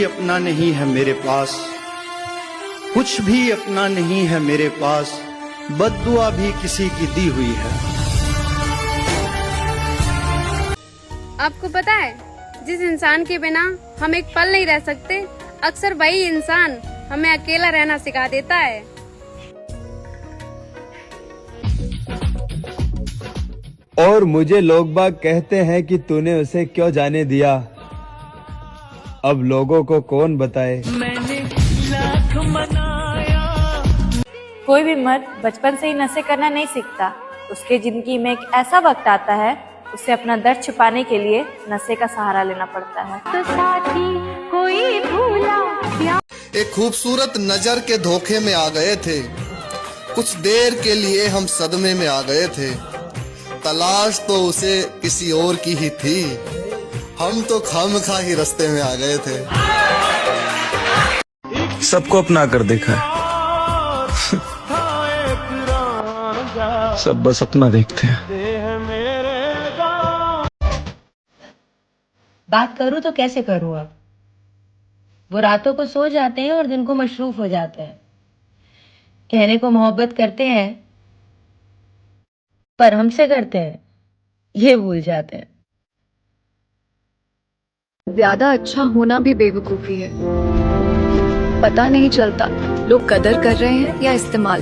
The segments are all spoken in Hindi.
भी अपना नहीं है मेरे पास, कुछ भी अपना नहीं है मेरे पास, बद्दुआ भी किसी की दी हुई है। आपको पता है, जिस इंसान के बिना हम एक पल नहीं रह सकते, अक्सर वही इंसान हमें अकेला रहना सिखा देता है। और मुझे लोग बाग कहते हैं कि तूने उसे क्यों जाने दिया। अब लोगों को कौन बताए। मैंने लाख मनाया। कोई भी मर्द बचपन से ही नशे करना नहीं सीखता। उसके जिंदगी में एक ऐसा वक्त आता है, उसे अपना दर्द छुपाने के लिए नशे का सहारा लेना पड़ता है। तो साथी कोई भूला एक खूबसूरत नजर के धोखे में आ गए थे, कुछ देर के लिए हम सदमे में आ गए थे। तलाश तो उसे किसी और की ही थी, हम तो खामखा ही रास्ते में आ गए थे। सबको अपना कर देखा है, सब बस अपना देखते हैं। बात करूं तो कैसे करूं? अब वो रातों को सो जाते हैं और दिन को मशरूफ हो जाते हैं। कहने को मोहब्बत करते हैं, पर हमसे करते हैं ये भूल जाते हैं। ज्यादा अच्छा होना भी बेवकूफी है। पता नहीं चलता लोग कदर कर रहे हैं या इस्तेमाल।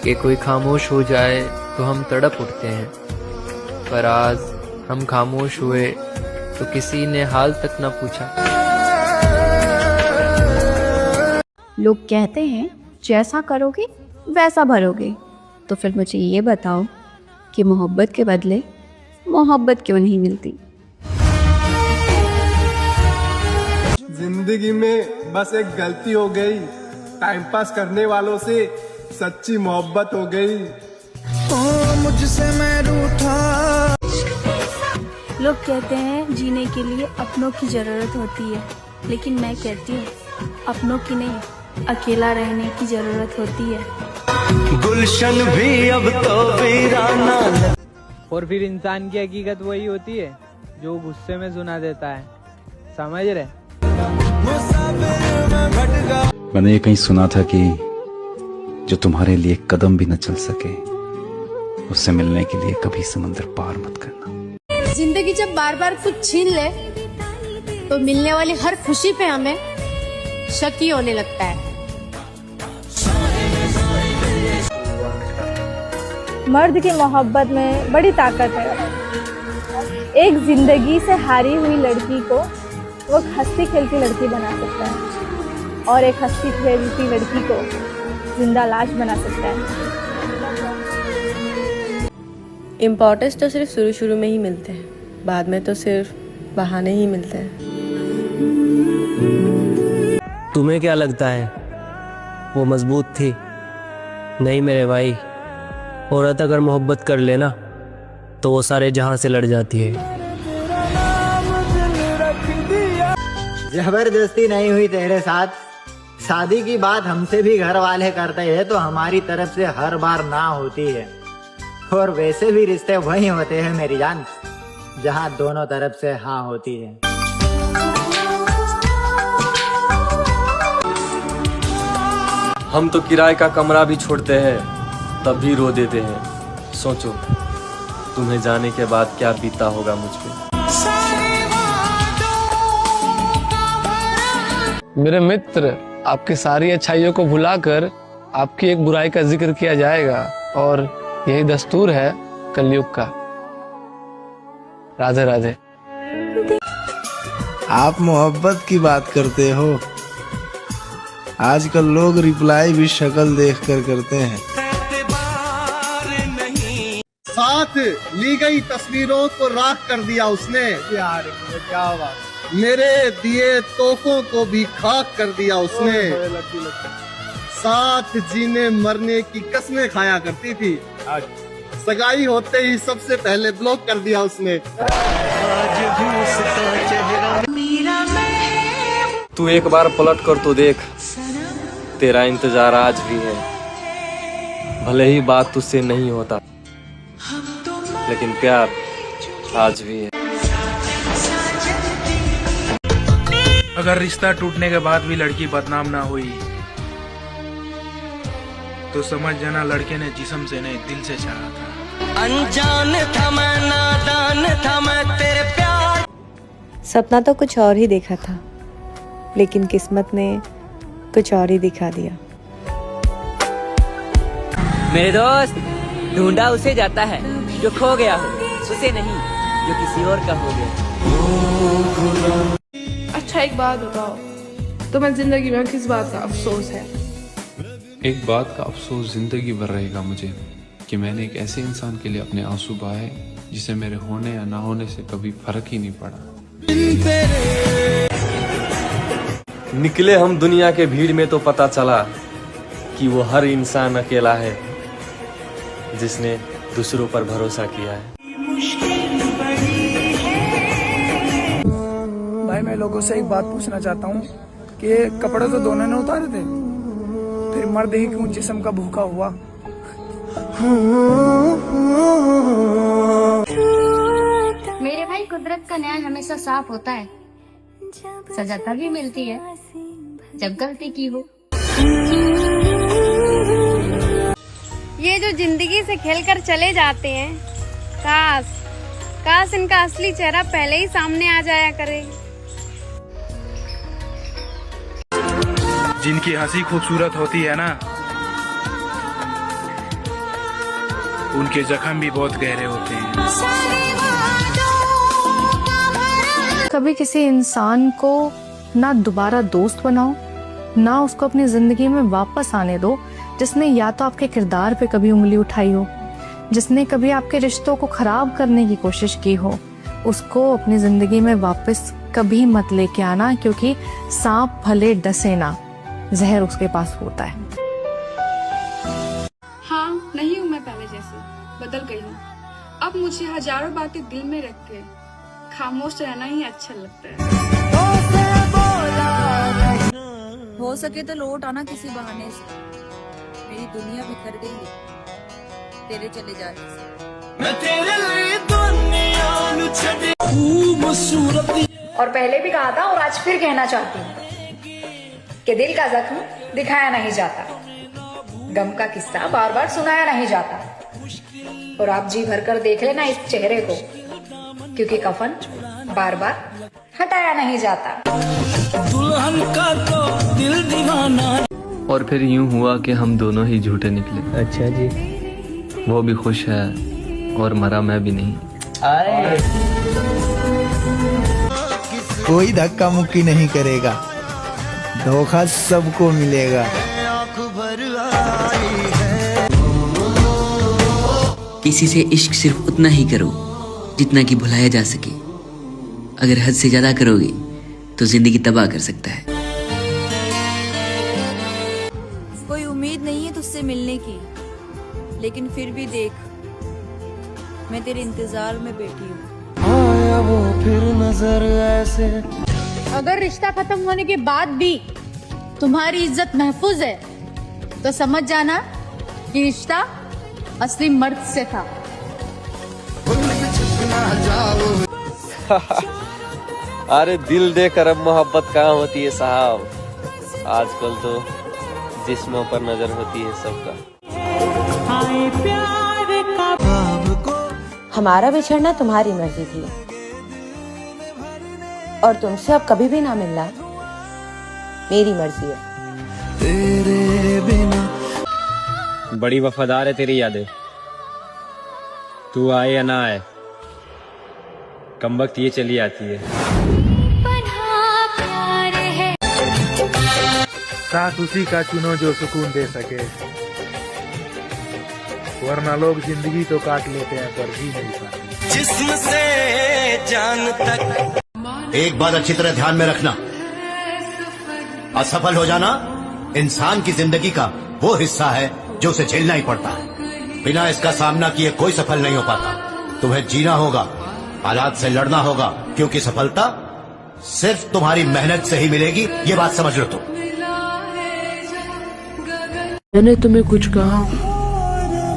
कि कोई खामोश हो जाए तो हम तड़प उठते हैं, पर आज हम खामोश हुए तो किसी ने हाल तक न पूछा। लोग कहते हैं जैसा करोगे वैसा भरोगे, तो फिर मुझे ये बताओ कि मोहब्बत के बदले मोहब्बत क्यों नहीं मिलती? जिंदगी में बस एक गलती हो गई, टाइम पास करने वालों से सच्ची मोहब्बत हो गई। मुझसे मैं रूठा। लोग कहते हैं जीने के लिए अपनों की जरूरत होती है, लेकिन मैं कहती हूँ अपनों की नहीं, अकेला रहने की जरूरत होती है। गुलशन भी अब तो वीराना। और फिर इंसान की हकीकत वही होती है जो गुस्से में सुना देता है, समझ रहे? मैंने ये कहीं सुना था कि जो तुम्हारे लिए कदम भी न चल सके, उससे मिलने के लिए कभी समंदर पार मत करना। जिंदगी जब बार बार कुछ छीन ले तो मिलने वाली हर खुशी पे हमें शक ही होने लगता है। मर्द की मोहब्बत में बड़ी ताकत है। एक जिंदगी से हारी हुई लड़की को वो हंसती खेलती लड़की बना सकता है, और एक हंसती खेलती लड़की को जिंदा लाश बना सकता है। इम्पोर्टेंस तो सिर्फ शुरू शुरू में ही मिलते हैं, बाद में तो सिर्फ बहाने ही मिलते हैं। तुम्हें क्या लगता है वो मजबूत थी? नहीं मेरे भाई, औरत अगर मोहब्बत कर लेना तो वो सारे जहां से लड़ जाती है। जबरदस्ती नहीं हुई तेरे साथ, शादी की बात हमसे भी घर वाले करते हैं तो हमारी तरफ से हर बार ना होती है। और वैसे भी रिश्ते वही होते हैं मेरी जान, जहां दोनों तरफ से हाँ होती है। हम तो किराए का कमरा भी छोड़ते हैं तब भी रो देते हैं। सोचो तुम्हें जाने के बाद क्या बीता होगा मुझ पे। मेरे मित्र, आपकी सारी अच्छाइयों को भुलाकर आपकी एक बुराई का जिक्र किया जाएगा, और यही दस्तूर है कलयुग का। राधे राधे। आप मोहब्बत की बात करते हो, आजकल लोग रिप्लाई भी शक्ल देखकर करते हैं। साथ ली गई तस्वीरों को राख कर दिया उसने, यार क्या हुआ? मेरे दिए तोहफों को भी खाक कर दिया उसने। साथ जीने मरने की कसमें खाया करती थी, सगाई होते ही सबसे पहले ब्लॉक कर दिया उसने। तू एक बार पलट कर तो देख, तेरा इंतजार आज भी है। भले ही बात तुझसे नहीं होता, लेकिन प्यार आज भी है। अगर रिश्ता टूटने के बाद भी लड़की बदनाम ना हुई तो समझ जाना लड़के ने जिस्म से नहीं दिल से चाहा था। अनजान था मैं, नादान था मैं तेरे प्यार। सपना तो कुछ और ही देखा था, लेकिन किस्मत ने कुछ और ही दिखा दिया। मेरे दोस्त, ढूंढा उसे जाता है जो खो गया हो, उसे नहीं जो किसी और का हो गया। अच्छा एक बात बताओ, तुम्हें जिंदगी में किस बात का अफसोस है? एक बात का अफसोस जिंदगी भर रहेगा मुझे कि मैंने एक ऐसे इंसान के लिए अपने आंसू बहाए जिसे मेरे होने या ना होने से कभी फर्क ही नहीं पड़ा। निकले हम दुनिया के भीड़ में तो पता चला कि वो हर इंसान अकेला है जिसने दूसरों पर भरोसा किया है। भाई मैं लोगों से एक बात पूछना चाहता हूँ कि कपड़े तो दोनों ने उतारे थे, फिर मर्द ही क्यों जिस्म का भूखा हुआ? मेरे भाई, कुदरत का न्याय हमेशा साफ होता है, सजा तभी मिलती है जब गलती की हो। ये जो जिंदगी से खेलकर चले जाते हैं, काश इनका असली चेहरा पहले ही सामने आ जाया करे। जिनकी हंसी खूबसूरत होती है ना, उनके जख्म भी बहुत गहरे होते हैं। कभी किसी इंसान को ना दोबारा दोस्त बनाओ, ना उसको अपनी जिंदगी में वापस आने दो जिसने या तो आपके किरदार पे कभी उंगली उठाई हो, जिसने कभी आपके रिश्तों को खराब करने की कोशिश की हो। उसको अपनी जिंदगी में वापस कभी मत लेके आना, क्योंकि सांप भले डसे ना, जहर उसके पास होता है। हाँ, नहीं हूँ मैं पहले जैसे, बदल गई हूँ। अब मुझे हजारों बातें दिल में रख के खामोश रहना ही अच्छा लगता है। हो सके तो लौट आना किसी बहाने से, मेरी दुनिया बिखर गई है तेरे चले जाने से। मैं तेरे लिए दुनिया नु छड़े खूबसूरती। और पहले भी कहा था और आज फिर कहना चाहती हूँ कि दिल का जख्म दिखाया नहीं जाता, गम का किस्सा बार बार सुनाया नहीं जाता। और आप जी भर कर देख लेना इस चेहरे को, क्योंकि कफन बार बार हटाया नहीं जाता। दुल्हन का तो दिल दीवाना। और फिर यूं हुआ कि हम दोनों ही झूठे निकले। अच्छा जी। वो भी खुश है और मरा मैं भी नहीं। कोई धक्का मुक्की नहीं करेगा, धोखा सबको मिलेगा। किसी से इश्क सिर्फ उतना ही करो जितना कि भुलाया जा सके। अगर हद से ज्यादा करोगे तो जिंदगी तबाह कर सकता है। कोई उम्मीद नहीं है तुझसे मिलने की, लेकिन फिर भी देख, मैं तेरे इंतजार में बैठी हूँ। आया वो फिर नजर ऐसे। अगर रिश्ता खत्म होने के बाद भी तुम्हारी इज्जत महफूज है तो समझ जाना कि रिश्ता असली मर्द से था। अरे दिल देकर अब मोहब्बत कहाँ होती है साहब, आजकल तो जिस्मों पर नजर होती है सबका। हमारा बिछड़ना तुम्हारी मर्जी थी और तुमसे अब कभी भी ना मिलना मेरी मर्जी है। तेरे बिना बड़ी वफादार है तेरी यादें, तू आए या ना आए कमबख्त ये चली आती है। साथ उसी का चुनो जो सुकून दे सके, वरना लोग जिंदगी तो काट लेते हैं पर जी नहीं पाते। जिस्म से जान तक। एक बात अच्छी तरह ध्यान में रखना, असफल हो जाना इंसान की जिंदगी का वो हिस्सा है जो उसे झेलना ही पड़ता है। बिना इसका सामना किए कोई सफल नहीं हो पाता। तुम्हें जीना होगा, हालात से लड़ना होगा, क्योंकि सफलता सिर्फ तुम्हारी मेहनत से ही मिलेगी, ये बात समझ लो। तुम मैंने तुम्हें कुछ कहा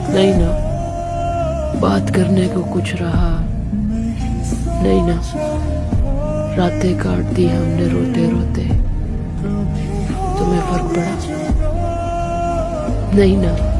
नहीं ना, बात करने को कुछ रहा नहीं ना, रातें काट दी हमने रोते रोते, तुम्हें फर्क पड़ा? नहीं ना।